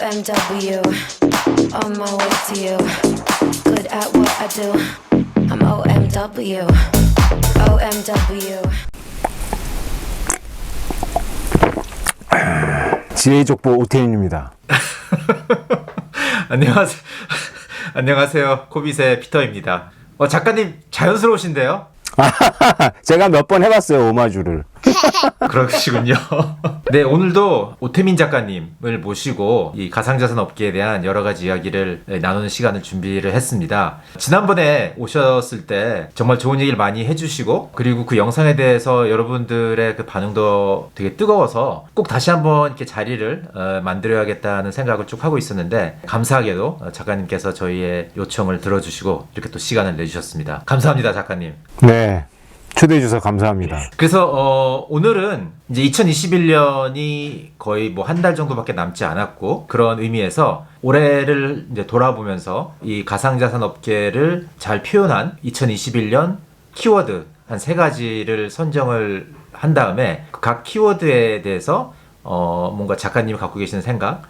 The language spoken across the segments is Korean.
OMW, on my way to you. Good at what I do. I'm OMW, OMW. 지혜족보 오태윤입니다. 안녕하세요. 안녕하세요. 코빗의 피터입니다. 작가님 자연스러우신데요? 제가 몇 번 해봤어요, 오마주를. 그러시군요. 네, 오늘도 오태민 작가님을 모시고 이 가상자산 업계에 대한 여러 가지 이야기를 나누는 시간을 준비를 했습니다. 지난번에 오셨을 때 정말 좋은 얘기를 많이 해주시고, 그리고 그 영상에 대해서 여러분들의 그 반응도 되게 뜨거워서 꼭 다시 한번 이렇게 자리를 만들어야겠다는 생각을 쭉 하고 있었는데, 감사하게도 작가님께서 저희의 요청을 들어주시고 이렇게 또 시간을 내주셨습니다. 감사합니다, 작가님. 네. 초대해 주셔서 감사합니다. 그래서 오늘은 이제 2021년이 거의 뭐 한 달 정도밖에 남지 않았고, 그런 의미에서 올해를 이제 돌아보면서 이 가상자산 업계를 잘 표현한 2021년 키워드 한 3가지를 선정을 한 다음에 각 키워드에 대해서 뭔가 작가님이 갖고 계시는 생각,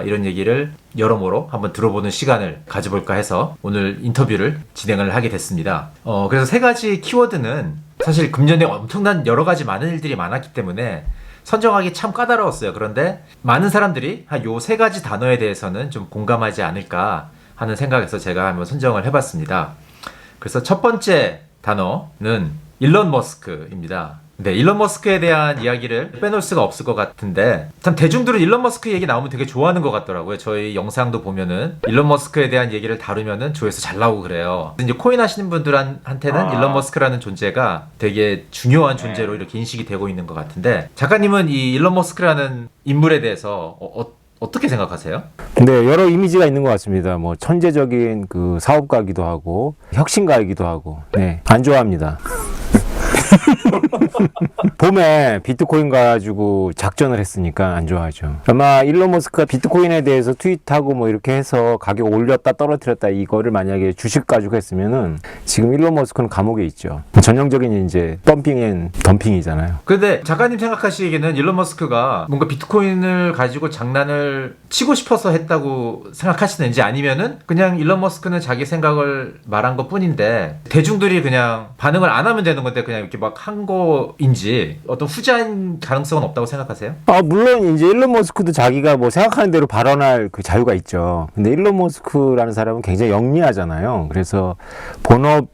이런 얘기를 여러모로 한번 들어보는 시간을 가져볼까 해서 오늘 인터뷰를 진행을 하게 됐습니다. 그래서 3가지 키워드는 사실 금년에 엄청난 여러 가지 많은 일들이 많았기 때문에 선정하기 참 까다로웠어요. 그런데 많은 사람들이 한 요 3가지 단어에 대해서는 좀 공감하지 않을까 하는 생각에서 제가 한번 선정을 해봤습니다. 그래서 첫 번째 단어는 일론 머스크입니다. 네, 일론 머스크에 대한 이야기를 빼놓을 수가 없을 것 같은데, 참 대중들은 일론 머스크 얘기 나오면 되게 좋아하는 것 같더라고요. 저희 영상도 보면은 일론 머스크에 대한 얘기를 다루면은 조회수 잘 나오고 그래요. 이제 코인 하시는 분들한테는 일론 머스크라는 존재가 되게 중요한 존재로 이렇게 인식이 되고 있는 것 같은데, 작가님은 이 일론 머스크라는 인물에 대해서 어떻게 생각하세요? 네, 여러 이미지가 있는 것 같습니다. 뭐 천재적인 그 사업가이기도 하고 혁신가이기도 하고, 네, 안 좋아합니다. 봄에 비트코인 가지고 작전을 했으니까 안 좋아하죠. 아마 일론 머스크가 비트코인에 대해서 트윗하고 뭐 이렇게 해서 가격 올렸다 떨어뜨렸다 이거를 만약에 주식 가지고 했으면은 지금 일론 머스크는 감옥에 있죠. 전형적인 이제 덤핑 앤 덤핑이잖아요. 근데 작가님 생각하시기에는 일론 머스크가 뭔가 비트코인을 가지고 장난을 치고 싶어서 했다고 생각하시는지, 아니면은 그냥 일론 머스크는 자기 생각을 말한 것 뿐인데 대중들이 그냥 반응을 안 하면 되는 건데 그냥 이렇게 막 한 거인지, 어떤 후자인 가능성은 없다고 생각하세요? 물론 이제 일론 머스크도 자기가 뭐 생각하는 대로 발언할 그 자유가 있죠. 근데 일론 머스크라는 사람은 굉장히 영리하잖아요. 그래서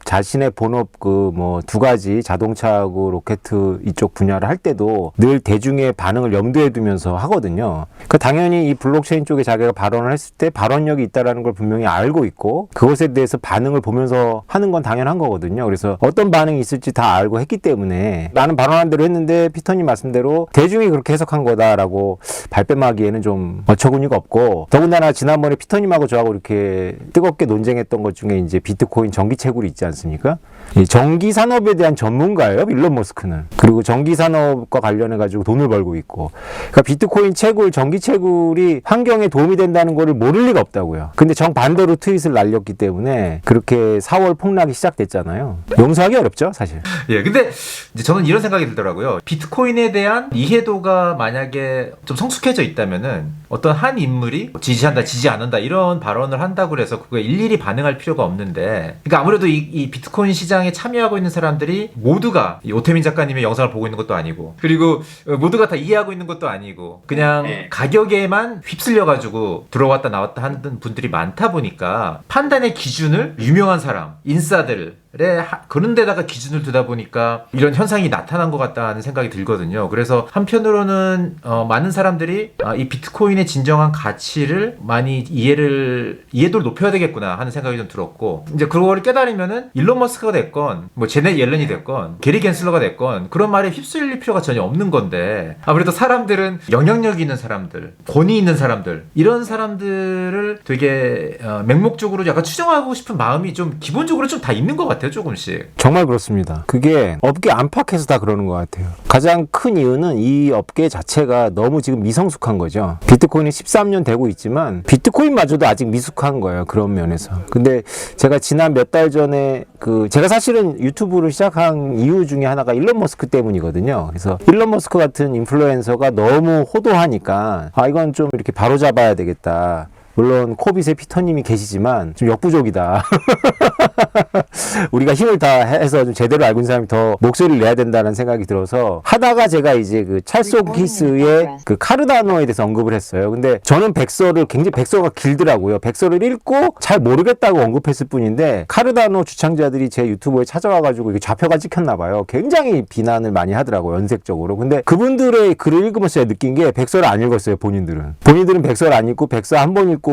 자신의 본업 그 뭐 2가지 자동차하고 로켓 이쪽 분야를 할 때도 늘 대중의 반응을 염두에 두면서 하거든요. 그 당연히 이 블록체인 쪽에 자기가 발언을 했을 때 발언력이 있다라는 걸 분명히 알고 있고, 그것에 대해서 반응을 보면서 하는 건 당연한 거거든요. 그래서 어떤 반응이 있을지 다 알고 했기 때문에 나는 발언한 대로 했는데 피터님 말씀대로 대중이 그렇게 해석한 거다라고 발뺌하기에는 좀 어처구니가 없고, 더군다나 지난번에 피터님하고 저하고 이렇게 뜨겁게 논쟁했던 것 중에 이제 비트코인 전기 채굴이 있지 않습니까? 이 전기 산업에 대한 전문가예요, 일론 머스크는. 그리고 전기 산업과 관련해 가지고 돈을 벌고 있고, 그러니까 비트코인 채굴, 전기 채굴이 환경에 도움이 된다는 거를 모를 리가 없다고요. 근데 정반대로 트윗을 날렸기 때문에 그렇게 4월 폭락이 시작됐잖아요. 용서하기 어렵죠, 사실. 예, 근데 이제 저는 이런 생각이 들더라고요. 비트코인에 대한 이해도가 만약에 좀 성숙해져 있다면은 어떤 한 인물이 지지한다, 지지 않는다 이런 발언을 한다고 해서 그거에 일일이 반응할 필요가 없는데, 그러니까 아무래도 이 비트코인 시장에 참여하고 있는 사람들이 모두가 이 오태민 작가님의 영상을 보고 있는 것도 아니고, 그리고 모두가 다 이해하고 있는 것도 아니고, 그냥 가격에만 휩쓸려가지고 들어왔다 나왔다 하는 분들이 많다 보니까 판단의 기준을 유명한 사람, 인싸들 그런 데다가 기준을 두다 보니까 이런 현상이 나타난 것 같다는 생각이 들거든요. 그래서 한편으로는 많은 사람들이 이 비트코인의 진정한 가치를 많이 이해도를 높여야 되겠구나 하는 생각이 좀 들었고, 이제 그걸 깨달으면은 일론 머스크가 됐건 뭐 제넷 옐런이 됐건 게리 겐슬러가 됐건 그런 말에 휩쓸릴 필요가 전혀 없는 건데, 아무래도 사람들은 영향력 있는 사람들, 권위 있는 사람들, 이런 사람들을 되게 맹목적으로 약간 추정하고 싶은 마음이 좀 기본적으로 좀 다 있는 것 같아요. 조금씩. 정말 그렇습니다. 그게 업계 안팎에서 다 그러는 것 같아요. 가장 큰 이유는 이 업계 자체가 너무 지금 미성숙한 거죠. 비트코인이 13년 되고 있지만 비트코인마저도 아직 미숙한 거예요. 그런 면에서. 근데 제가 지난 몇 달 전에 제가 사실은 유튜브를 시작한 이유 중에 하나가 일론 머스크 때문이거든요. 그래서 일론 머스크 같은 인플루엔서가 너무 호도하니까 이건 좀 이렇게 바로잡아야 되겠다. 물론 코빗의 피터님이 계시지만 좀 역부족이다. 우리가 힘을 다 해서 좀 제대로 알고 있는 사람이 더 목소리를 내야 된다는 생각이 들어서 하다가 제가 이제 찰스 호킨스의 카르다노에 대해서 언급을 했어요. 근데 저는 굉장히 백서가 길더라고요. 백서를 읽고 잘 모르겠다고 언급했을 뿐인데 카르다노 주창자들이 제 유튜브에 찾아와가지고 이게 좌표가 찍혔나 봐요. 굉장히 비난을 많이 하더라고요. 연색적으로. 근데 그분들의 글을 읽으면서 느낀 게 백서를 안 읽었어요. 본인들은 백서를 안 읽고 백서 한 번 읽고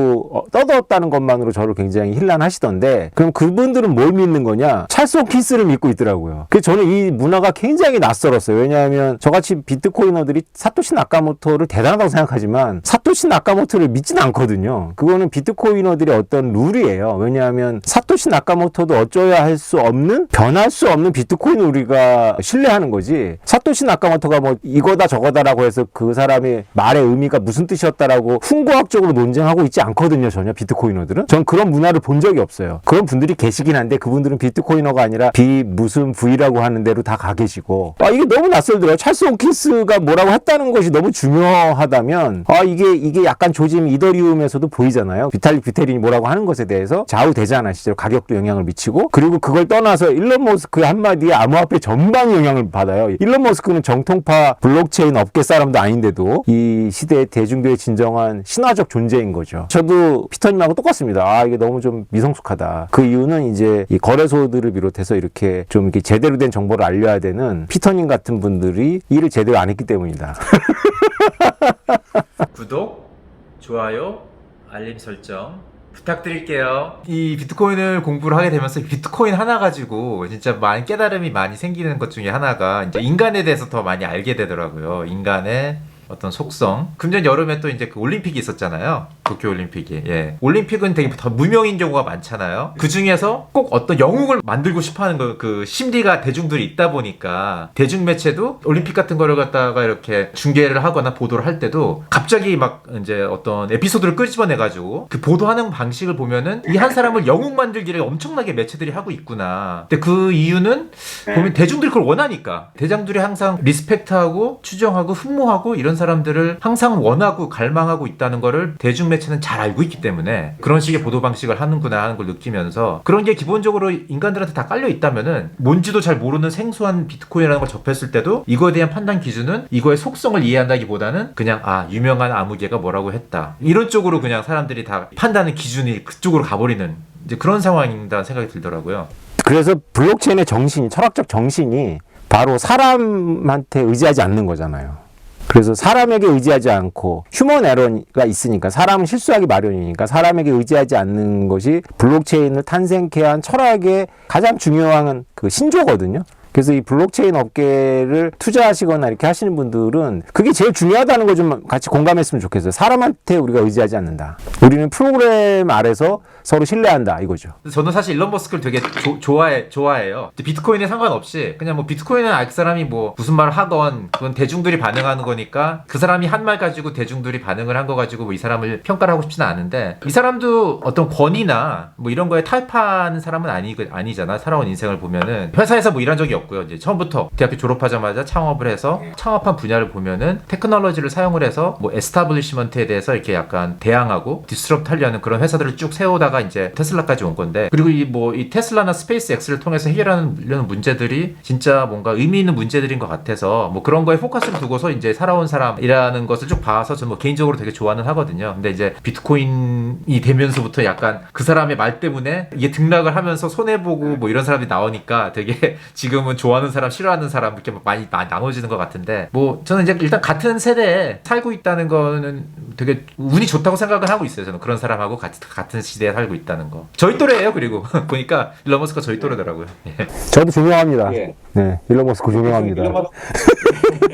떠들었다는 것만으로 저를 굉장히 힐난하시던데 그럼 그분들은 뭘 믿는 거냐? 찰스 호킨스를 믿고 있더라고요. 그래서 저는 이 문화가 굉장히 낯설었어요. 왜냐하면 저같이 비트코이너들이 사토시 나카모토를 대단하다고 생각하지만 사토시 나카모토를 믿지는 않거든요. 그거는 비트코이너들의 어떤 룰이에요. 왜냐하면 사토시 나카모토도 어쩌야 할 수 없는 변할 수 없는 비트코인을 우리가 신뢰하는 거지. 사토시 나카모토가 뭐 이거다 저거다라고 해서 그 사람의 말의 의미가 무슨 뜻이었다라고 훈구학적으로 논쟁하고 있지 않거든요. 전혀 비트코이너들은. 전 그런 문화를 본 적이 없어요. 그런 분들이 계시긴 한데 그분들은 비트코이너가 아니라 무슨 V라고 하는 대로 다 가 계시고 이게 너무 낯설더라고요. 찰스 호킨스가 뭐라고 했다는 것이 너무 중요하다면 이게 약간 조짐 이더리움에서도 보이잖아요. 비탈릭 부테린이 뭐라고 하는 것에 대해서 좌우되잖아. 실제로 가격도 영향을 미치고 그리고 그걸 떠나서 일론 머스크의 한마디에 암호화폐 전반이 영향을 받아요. 일론 머스크는 정통파 블록체인 업계 사람도 아닌데도 이 시대의 대중교의 진정한 신화적 존재인 거죠. 저도 피터님하고 똑같습니다. 이게 너무 좀 미성숙하다. 그 이유는 이제 이 거래소들을 비롯해서 이렇게 좀 이렇게 제대로 된 정보를 알려야 되는 피터님 같은 분들이 일을 제대로 안 했기 때문이다. 구독, 좋아요, 알림 설정 부탁드릴게요. 이 비트코인을 공부를 하게 되면서 비트코인 하나 가지고 진짜 많은 깨달음이 많이 생기는 것 중에 하나가 이제 인간에 대해서 더 많이 알게 되더라고요. 인간의 어떤 속성. 금년 여름에 또 이제 그 올림픽이 있었잖아요. 도쿄 올림픽이. 예. 올림픽은 되게 더 무명인 경우가 많잖아요. 그 중에서 꼭 어떤 영웅을 만들고 싶어 하는 그 심리가 대중들이 있다 보니까 대중 매체도 올림픽 같은 거를 갖다가 이렇게 중계를 하거나 보도를 할 때도 갑자기 막 이제 어떤 에피소드를 끄집어내가지고 그 보도하는 방식을 보면은 이 한 사람을 영웅 만들기를 엄청나게 매체들이 하고 있구나. 근데 그 이유는 보면 대중들이 그걸 원하니까. 대장들이 항상 리스펙트하고 추정하고 흠모하고 이런 사람들을 항상 원하고 갈망하고 있다는 거를 대중 매체는 잘 알고 있기 때문에 그런 식의 보도 방식을 하는구나 하는 걸 느끼면서 그런 게 기본적으로 인간들한테 다 깔려 있다면은 뭔지도 잘 모르는 생소한 비트코인이라는 걸 접했을 때도 이거에 대한 판단 기준은 이거의 속성을 이해한다기보다는 그냥 유명한 아무개가 뭐라고 했다 이런 쪽으로 그냥 사람들이 다 판단의 기준이 그쪽으로 가버리는 이제 그런 상황이라는 생각이 들더라고요. 그래서 블록체인의 정신이 철학적 정신이 바로 사람한테 의지하지 않는 거잖아요. 그래서 사람에게 의지하지 않고 휴먼 에러가 있으니까 사람은 실수하기 마련이니까 사람에게 의지하지 않는 것이 블록체인을 탄생케 한 철학의 가장 중요한 그 신조거든요. 그래서 이 블록체인 업계를 투자하시거나 이렇게 하시는 분들은 그게 제일 중요하다는 거 좀 같이 공감했으면 좋겠어요. 사람한테 우리가 의지하지 않는다. 우리는 프로그램 아래서 서로 신뢰한다 이거죠. 저는 사실 일론 머스크를 되게 좋아해요. 비트코인에 상관없이 그냥 뭐 비트코인은 알 사람이 뭐 무슨 말을 하건 그건 대중들이 반응하는 거니까 그 사람이 한 말 가지고 대중들이 반응을 한 거 가지고 뭐 이 사람을 평가를 하고 싶지는 않은데 이 사람도 어떤 권위나 뭐 이런 거에 타협하는 사람은 아니잖아. 살아온 인생을 보면은 회사에서 뭐 일한 적이 없고요. 이제 처음부터 대학교 졸업하자마자 창업을 해서 창업한 분야를 보면은 테크놀로지를 사용을 해서 뭐 에스타블리시먼트에 대해서 이렇게 약간 대항하고 디스럽트 하려는 그런 회사들을 쭉 세우다가 이제 테슬라까지 온 건데 그리고 이 테슬라나 스페이스 X를 통해서 해결하는 문제들이 진짜 뭔가 의미 있는 문제들인 것 같아서 뭐 그런 거에 포커스를 두고서 이제 살아온 사람이라는 것을 쭉 봐서 저는 뭐 개인적으로 되게 좋아는 하거든요. 근데 이제 비트코인이 되면서부터 약간 그 사람의 말 때문에 이게 등락을 하면서 손해보고 뭐 이런 사람이 나오니까 되게 지금은 좋아하는 사람 싫어하는 사람 이렇게 많이 나눠지는 것 같은데 뭐 저는 이제 일단 같은 세대에 살고 있다는 거는 되게 운이 좋다고 생각을 하고 있어요. 저는 그런 사람하고 같은 시대에 살고 있다는 거. 저희 또래예요. 그리고 보니까 일론 머스크가 저희 또래더라고요. 예. 저도 존경합니다. 예. 네, 일론 머스크 존경합니다. 일론 머스크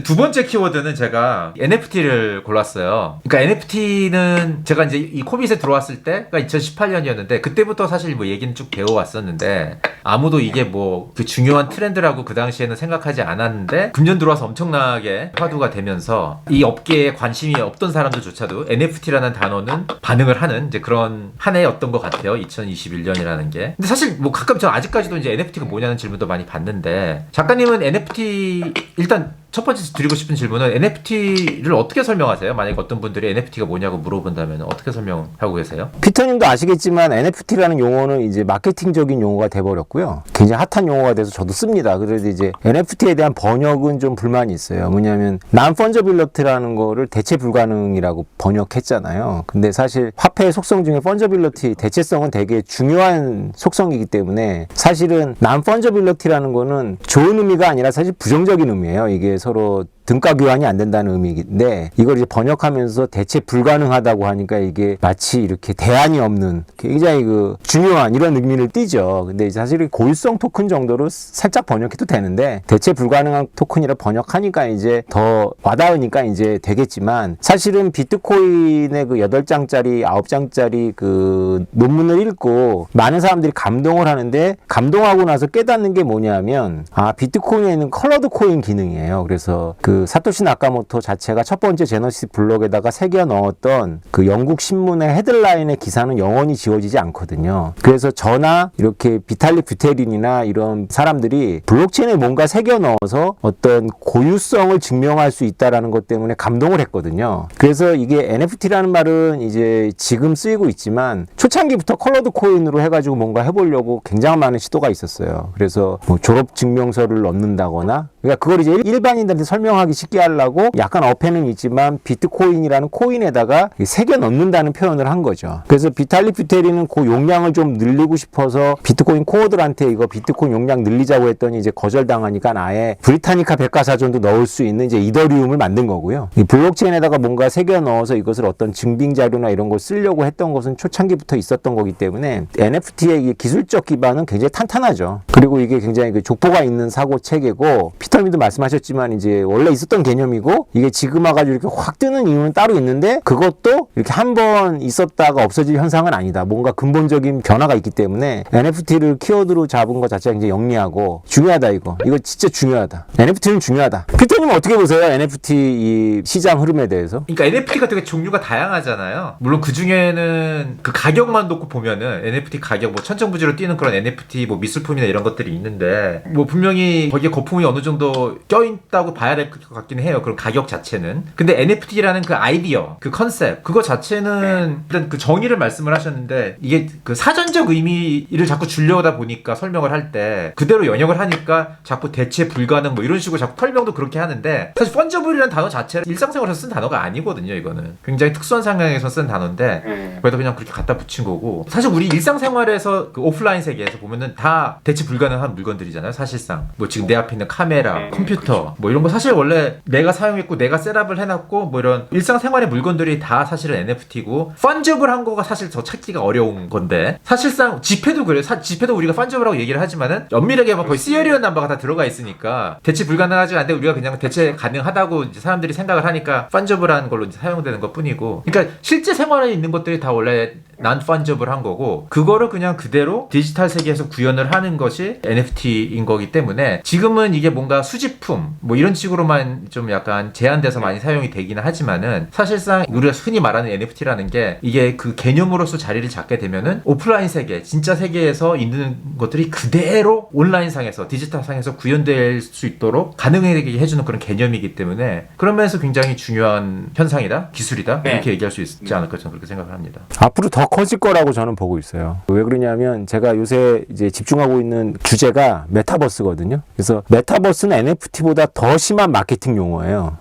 두 번째 키워드는 제가 NFT를 골랐어요. 그러니까 NFT는 제가 이제 이 코빗에 들어왔을 때가 2018년이었는데 그때부터 사실 뭐 얘기는 쭉 배워왔었는데 아무도 이게 뭐 그 중요한 트렌드라고 그 당시에는 생각하지 않았는데 금년 들어와서 엄청나게 화두가 되면서 이 업계에 관심이 없던 사람들조차도 NFT라는 단어는 반응을 하는 이제 그런 한 해였던 것 같아요. 2021년이라는 게. 근데 사실 뭐 가끔 저 아직까지도 이제 NFT가 뭐냐는 질문도 많이 받는데 작가님은 NFT 일단 첫 번째 드리고 싶은 질문은 NFT를 어떻게 설명하세요? 만약에 어떤 분들이 NFT가 뭐냐고 물어본다면 어떻게 설명하고 계세요? 피터님도 아시겠지만 NFT라는 용어는 이제 마케팅적인 용어가 돼버렸고요. 굉장히 핫한 용어가 돼서 저도 씁니다. 그래서 이제 NFT에 대한 번역은 좀 불만이 있어요. 뭐냐면 non-fungibility라는 거를 대체 불가능이라고 번역했잖아요. 근데 사실 화폐의 속성 중에 fungibility, 대체성은 되게 중요한 속성이기 때문에 사실은 non-fungibility라는 거는 좋은 의미가 아니라 사실 부정적인 의미예요. 이게 서로 등가 교환이 안 된다는 의미인데 이걸 이제 번역하면서 대체 불가능하다고 하니까 이게 마치 이렇게 대안이 없는 굉장히 그 중요한 이런 의미를 띠죠. 근데 이제 사실 고유성 토큰 정도로 살짝 번역해도 되는데 대체 불가능한 토큰이라 번역하니까 이제 더 와닿으니까 이제 되겠지만 사실은 비트코인의 그 8장짜리 9장짜리 그 논문을 읽고 많은 사람들이 감동을 하는데 감동하고 나서 깨닫는 게 뭐냐면 비트코인에 있는 컬러드 코인 기능이에요. 그래서 그 사토시 나카모토 자체가 첫 번째 제너시스 블록에다가 새겨 넣었던 그 영국 신문의 헤드라인의 기사는 영원히 지워지지 않거든요. 그래서 저나 이렇게 비탈릭 뷰테린이나 이런 사람들이 블록체인에 뭔가 새겨 넣어서 어떤 고유성을 증명할 수 있다라는 것 때문에 감동을 했거든요. 그래서 이게 NFT라는 말은 이제 지금 쓰이고 있지만 초창기부터 컬러드 코인으로 해가지고 뭔가 해보려고 굉장히 많은 시도가 있었어요. 그래서 뭐 졸업 증명서를 넣는다거나 그러니까 그걸 이제 일반인들한테 설명하기 쉽게 하려고 약간 어폐는 있지만 비트코인이라는 코인에다가 새겨 넣는다는 표현을 한 거죠. 그래서 비탈릭 뷰테리는 그 용량을 좀 늘리고 싶어서 비트코인 코어들한테 이거 비트코인 용량 늘리자고 했더니 이제 거절당하니까 아예 브리타니카 백과사전도 넣을 수 있는 이제 이더리움을 만든 거고요. 이 블록체인에다가 뭔가 새겨 넣어서 이것을 어떤 증빙 자료나 이런 걸 쓰려고 했던 것은 초창기부터 있었던 거기 때문에 NFT의 기술적 기반은 굉장히 탄탄하죠. 그리고 이게 굉장히 그 족보가 있는 사고 체계고 피터님도 말씀하셨지만 이제 원래 있었던 개념이고 이게 지금 와가지고 이렇게 확 뜨는 이유는 따로 있는데 그것도 이렇게 한 번 있었다가 없어질 현상은 아니다. 뭔가 근본적인 변화가 있기 때문에 NFT를 키워드로 잡은 것 자체가 굉장히 영리하고 중요하다 이거 진짜 중요하다. NFT는 중요하다. 피터님은 어떻게 보세요? NFT 이 시장 흐름에 대해서? 그러니까 NFT가 되게 종류가 다양하잖아요. 물론 그 중에는 그 가격만 놓고 보면은 NFT 가격 뭐 천정부지로 뛰는 그런 NFT 뭐 미술품이나 이런 것들이 있는데 뭐 분명히 거기에 거품이 어느 정도 껴있다고 봐야 될 것 같긴 해요. 그런 가격 자체는. 근데 NFT라는 그 아이디어, 그 컨셉, 그거 자체는 일단 그 정의를 말씀을 하셨는데 이게 그 사전적 의미를 자꾸 주려다 보니까 설명을 할 때 그대로 연역을 하니까 자꾸 대체 불가능 뭐 이런 식으로 자꾸 설명도 그렇게 하는데 사실 펀저블이라는 단어 자체는 일상생활에서 쓴 단어가 아니거든요. 이거는 굉장히 특수한 상황에서 쓴 단어인데 그래도 그냥 그렇게 갖다 붙인 거고 사실 우리 일상생활에서 그 오프라인 세계에서 보면은 다 대체 불가능한 물건들이잖아요. 사실상 뭐 지금 내 앞에 있는 카메라, 컴퓨터 뭐 이런 거 사실 원래 내가 사용했고 내가 셋업을 해놨고 뭐 이런 일상생활의 물건들이 다 사실은 NFT고 펀저블한 거가 사실 더 찾기가 어려운 건데 사실상 지폐도 그래요. 지폐도 우리가 펀저블하고 얘기를 하지만은 엄밀하게 막 거의 시리얼 넘버가 다 들어가 있으니까 대체 불가능하지 않은데 우리가 그냥 대체 가능하다고 이제 사람들이 생각을 하니까 펀저블한 걸로 이제 사용되는 것 뿐이고 그러니까 실제 생활에 있는 것들이 다 원래 난 펀저블한 거고 그거를 그냥 그대로 디지털 세계에서 구현을 하는 것이 NFT인 거기 때문에 지금은 이게 뭔가 수집품 뭐 이런 식으로만 좀 약간 제한돼서 많이 사용이 되기는 하지만은 사실상 우리가 흔히 말하는 NFT라는 게 이게 그 개념으로서 자리를 잡게 되면은 오프라인 세계 진짜 세계에서 있는 것들이 그대로 온라인 상에서 디지털 상에서 구현될 수 있도록 가능하게 해주는 그런 개념이기 때문에 그런 면에서 굉장히 중요한 현상이다 기술이다 이렇게 얘기할 수 있지 않을까 저는 그렇게 생각을 합니다. 앞으로 더 커질 거라고 저는 보고 있어요. 왜 그러냐면 제가 요새 이제 집중하고 있는 주제가 메타버스거든요. 그래서 메타버스는 NFT보다 더 심한 마케팅 용어예요.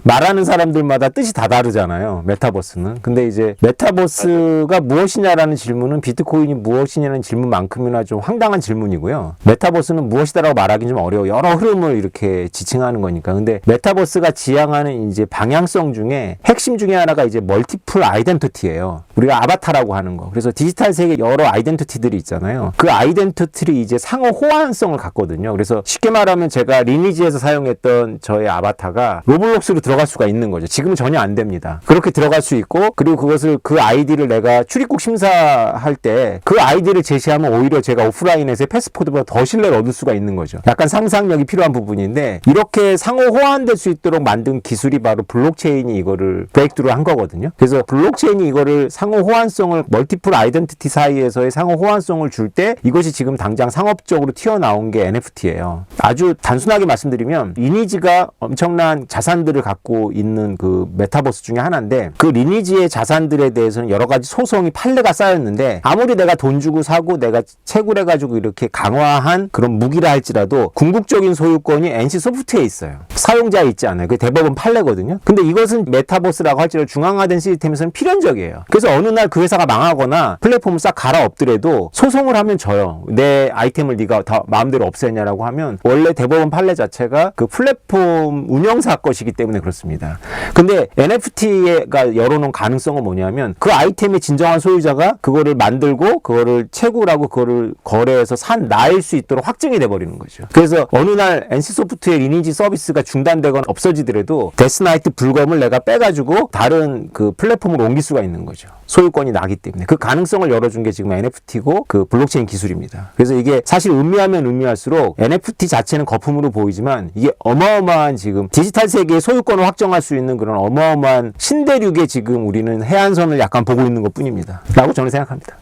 말하는 사람들마다 뜻이 다 다르잖아요. 메타버스는. 근데 이제 메타버스가 무엇이냐라는 질문은 비트코인이 무엇이냐는 질문만큼이나 좀 황당한 질문이고요. 메타버스는 무엇이다라고 말하기는 좀 어려워. 여러 흐름을 이렇게 지칭하는 거니까. 근데 메타버스가 지향하는 이제 방향성 중에 핵심 중에 하나가 이제 멀티플 아이덴티티예요. 우리가 아바타라고 하는 거. 그래서 디지털 세계 여러 아이덴티티들이 있잖아요. 그 아이덴티티들이 이제 상호 호환성을 갖거든요. 그래서 쉽게 말하면 제가 리니지에서 사용했던 저의 아바타가 로블록스로 들어갈 수가 있는 거죠. 지금은 전혀 안 됩니다. 그렇게 들어갈 수 있고, 그리고 그것을 그 아이디를 내가 출입국 심사할 때 그 아이디를 제시하면 오히려 제가 오프라인에서의 패스포드보다 더 신뢰를 얻을 수가 있는 거죠. 약간 상상력이 필요한 부분인데, 이렇게 상호 호환될 수 있도록 만든 기술이 바로 블록체인이 이거를 브레이크트루 한 거거든요. 그래서 블록체인이 이거를 상호 호환성을 멀티플 아이덴티티 사이에서의 상호 호환성을 줄 때 이것이 지금 당장 상업적으로 튀어나온 게 NFT예요. 아주 단순하게 말씀드리면 리니지가 엄청난 자산들을 갖고 있는 그 메타버스 중에 하나인데, 그 리니지의 자산들에 대해서는 여러 가지 소송이 판례가 쌓였는데, 아무리 내가 돈 주고 사고 내가 채굴해가지고 이렇게 강화한 그런 무기라 할지라도 궁극적인 소유권이 NC 소프트에 있어요. 사용자에 있지 않아요. 그게 대법원 판례거든요. 근데 이것은 메타버스라고 할지라도 중앙화된 시스템에서는 필연적이에요. 그래서 어느 날 그 회사가 망하거나 플랫폼을 싹 갈아엎더라도 소송을 하면 져요. 내 아이템을 네가 다 마음대로 없애냐라고 하면 원래 대법원 판례 자체가 그 플랫폼 운영사 것이기 때문에 그렇습니다. 근데 NFT가 열어놓은 가능성은 뭐냐면, 그 아이템의 진정한 소유자가 그거를 만들고 그거를 채굴하고 그거를 거래해서 산 나일 수 있도록 확정이 돼버리는 거죠. 그래서 어느 날 NC소프트의 리니지 서비스가 중단되거나 없어지더라도 데스나이트 불검을 내가 빼가지고 다른 그 플랫폼으로 옮길 수가 있는 거죠. 소유권이 나기 때문에. 그 가능성을 열어준 게 지금 NFT고 그 블록체인 기술입니다. 그래서 이게 사실 음미하면 음미할수록 NFT 자체는 거품으로 보이지만 이게 어마어마한 지금 디지털 세계의 소유권을 확정할 수 있는 그런 어마어마한 신대륙에 지금 우리는 해안선을 약간 보고 있는 것 뿐입니다. 라고 저는 생각합니다.